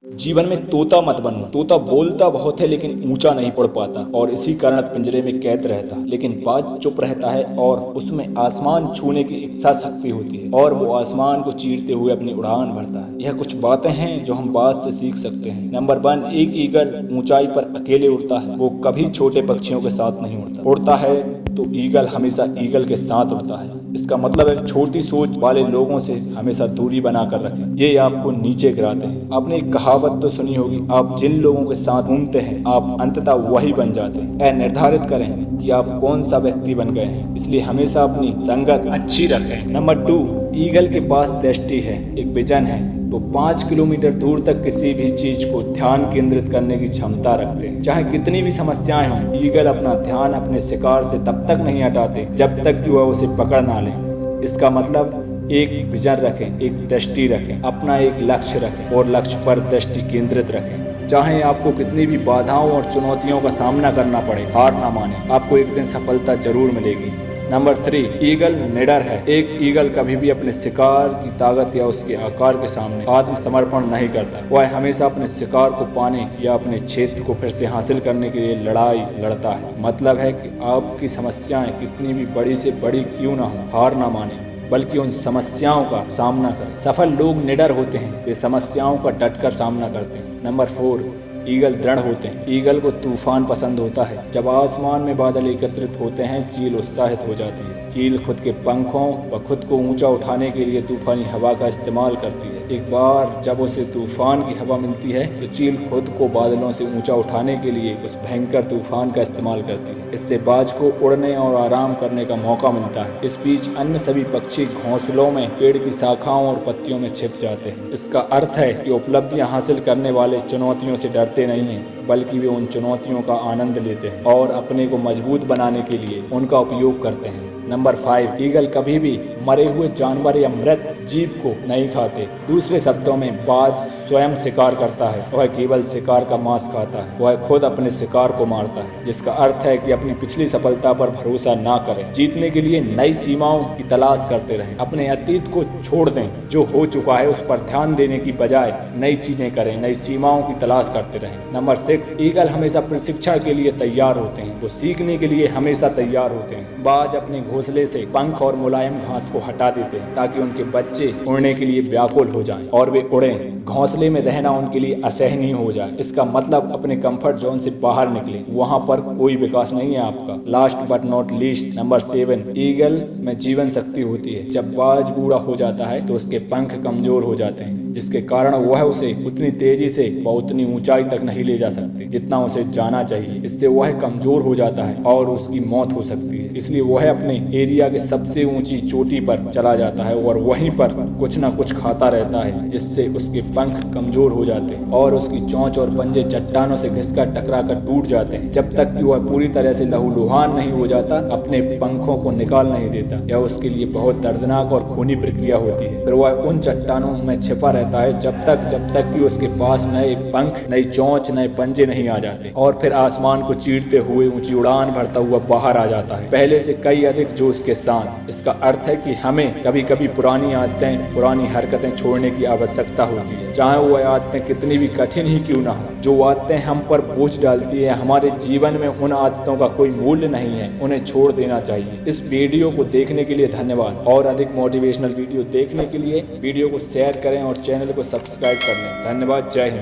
जीवन में तोता मत बनो। तोता बोलता बहुत है लेकिन ऊंचा नहीं उड़ पाता और इसी कारण पिंजरे में कैद रहता है। लेकिन बाज चुप रहता है और उसमें आसमान छूने की इच्छा शक्ति होती है और वो आसमान को चीरते हुए अपनी उड़ान भरता है। यह कुछ बातें हैं जो हम बाज से सीख सकते हैं। नंबर 1, एक ईगल ऊंचाई पर अकेले उड़ता है। वो कभी छोटे पक्षियों के साथ नहीं उड़ता। उड़ता है तो ईगल हमेशा ईगल के साथ उड़ता है। इसका मतलब है छोटी सोच वाले लोगों से हमेशा दूरी बनाकर रखें। ये आपको नीचे गिराते हैं। आपने एक कहावत तो सुनी होगी, आप जिन लोगों के साथ घूमते हैं आप अंततः वही बन जाते हैं। निर्धारित करें कि आप कौन सा व्यक्ति बन गए हैं, इसलिए हमेशा अपनी संगत अच्छी रखें। नंबर 2, ईगल के पास दृष्टि है, एक विजन है। वो 5 किलोमीटर दूर तक किसी भी चीज को ध्यान केंद्रित करने की क्षमता रखते हैं। चाहे कितनी भी समस्याएं हों, ईगल अपना ध्यान अपने शिकार से तब तक नहीं हटाते जब तक कि वह उसे पकड़ ना लें। इसका मतलब एक विजन रखें, एक दृष्टि रखें, अपना एक लक्ष्य रखें और लक्ष्य पर दृष्टि केंद्रित रखें। चाहे आपको कितनी भी बाधाओं और चुनौतियों का सामना करना पड़े, हार ना माने, आपको एक दिन सफलता जरूर मिलेगी। नंबर 3, ईगल निडर है। एक ईगल कभी भी अपने शिकार की ताकत या उसके आकार के सामने आत्मसमर्पण नहीं करता। वह हमेशा अपने शिकार को पाने या अपने क्षेत्र को फिर से हासिल करने के लिए लड़ाई लड़ता है। मतलब है कि आपकी समस्याएं कितनी भी बड़ी से बड़ी क्यों ना हो, हार ना माने, बल्कि उन समस्याओं का सामना करें। सफल लोग निडर होते हैं, वे समस्याओं का डटकर सामना करते हैं। नंबर 4, ईगल दृढ़ होते हैं। ईगल को तूफान पसंद होता है। जब आसमान में बादल एकत्रित होते हैं, चील उत्साहित हो जाती है। चील खुद के पंखों व खुद को ऊंचा उठाने के लिए तूफानी हवा का इस्तेमाल करती है। एक बार जब उसे तूफान की हवा मिलती है तो चील खुद को बादलों से ऊंचा उठाने के लिए उस भयंकर तूफान का इस्तेमाल करती है। इससे बाज को उड़ने और आराम करने का मौका मिलता है। इस बीच अन्य सभी पक्षी घोंसलों में पेड़ की शाखाओं और पत्तियों में छिप जाते हैं। इसका अर्थ है कि उपलब्धियां हासिल करने वाले चुनौतियों से डरते नहीं हैं, बल्कि वे उन चुनौतियों का आनंद लेते हैं और अपने को मजबूत बनाने के लिए उनका उपयोग करते हैं। नंबर 5, ईगल कभी भी मरे हुए जानवर या मृत जीव को नहीं खाते। दूसरे शब्दों में, बाज स्वयं शिकार करता है, वह केवल शिकार का मांस खाता है। वह खुद अपने शिकार को मारता है, जिसका अर्थ है कि अपनी पिछली सफलता पर भरोसा ना करें। जीतने के लिए नई सीमाओं की तलाश करते रहें। अपने अतीत को छोड़ दें, जो हो चुका है उस पर ध्यान देने की बजाय नई चीजें करें, नई सीमाओं की तलाश करते रहें। नंबर 6, ईगल हमेशा प्रशिक्षण के लिए तैयार होते हैं। वो सीखने के लिए हमेशा तैयार होते हैं। बाज अपने घोंसले से पंख और मुलायम घास को हटा देते हैं ताकि उनके बच्चे उड़ने के लिए व्याकुल हो जाएं और वे उड़ें। घोंसले में रहना उनके लिए असहनीय हो जाए। इसका मतलब अपने कंफर्ट जोन से बाहर निकले, वहां पर कोई विकास नहीं है आपका। Last but not least, number 7, eagle में जीवन शक्ति होती है। जब बाज बूढ़ा हो जाता है तो उसके पंख कमजोर हो जाते हैं, जिसके कारण वह उसे उतनी तेजी से व उतनी ऊंचाई तक नहीं ले जा सकती जितना उसे जाना चाहिए। इससे वह कमजोर हो जाता है और उसकी मौत हो सकती है। इसलिए वह अपने एरिया के सबसे ऊंची चोटी पर चला जाता है और वहीं पर कुछ न कुछ खाता रहता है, जिससे उसके पंख कमजोर हो जाते हैं और उसकी चोंच और पंजे चट्टानों से घिसकर टकराकर टूट जाते हैं। जब तक कि वह पूरी तरह से लहूलुहान नहीं हो जाता, अपने पंखों को निकाल नहीं देता। यह उसके लिए बहुत दर्दनाक और खूनी प्रक्रिया होती है। फिर वह उन चट्टानों में छिपा रहता है जब तक कि उसके पास नए पंख, नई चोंच, नए पंजे नहीं आ जाते और फिर आसमान को चीरते हुए ऊंची उड़ान भरता हुआ बाहर आ जाता है, पहले से कई अधिक जोश के साथ। इसका अर्थ है कि हमें कभी कभी पुरानी आदतें, पुरानी हरकतें छोड़ने की आवश्यकता होती है, चाहे वह आदतें कितनी भी कठिन ही क्यों ना हो। जो आदतें हम पर बोझ डालती है, हमारे जीवन में उन आदतों का कोई मूल्य नहीं है, उन्हें छोड़ देना चाहिए। इस वीडियो को देखने के लिए धन्यवाद और अधिक मोटिवेशनल वीडियो देखने के लिए वीडियो को शेयर करें और चैनल को सब्सक्राइब कर लें। धन्यवाद। जय हिंद।